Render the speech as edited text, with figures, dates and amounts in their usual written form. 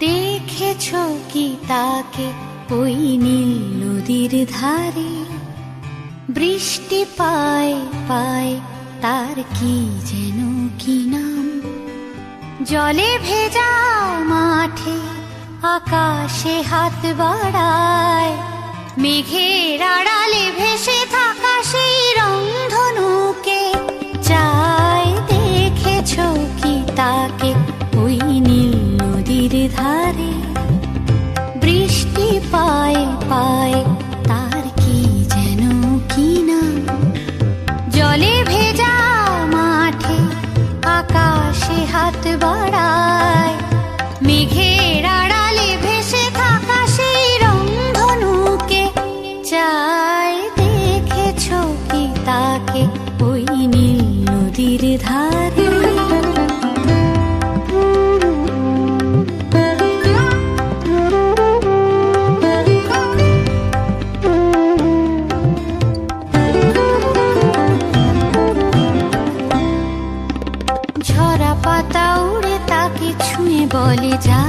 দেখেছ কি তাকে ওই নীল নদীর ধারে? বৃষ্টি পায় পায় তার কি যেন কি নাম। জলে ভেজা মাঠে আকাশে হাত বাড়ায়, মেঘের আড়ালে ভেসে থাকা সেই রংধনুকে চায়। দেখেছ কি তাকে ওই নীল নদীর ধারে? বৃষ্টি পায় পায় তার কি যেন কি নাম। জলে ভেজা মাঠে আকাশে হাত বাড়ায়, মেঘের আড়ালে ভেসে থাকা সেই রংধনুকে চায়। দেখেছ কি তাকে ওই নীল নদীর ধারে? ঝরা পাতা উড়ে তাকে ছুঁয়ে বলে যা।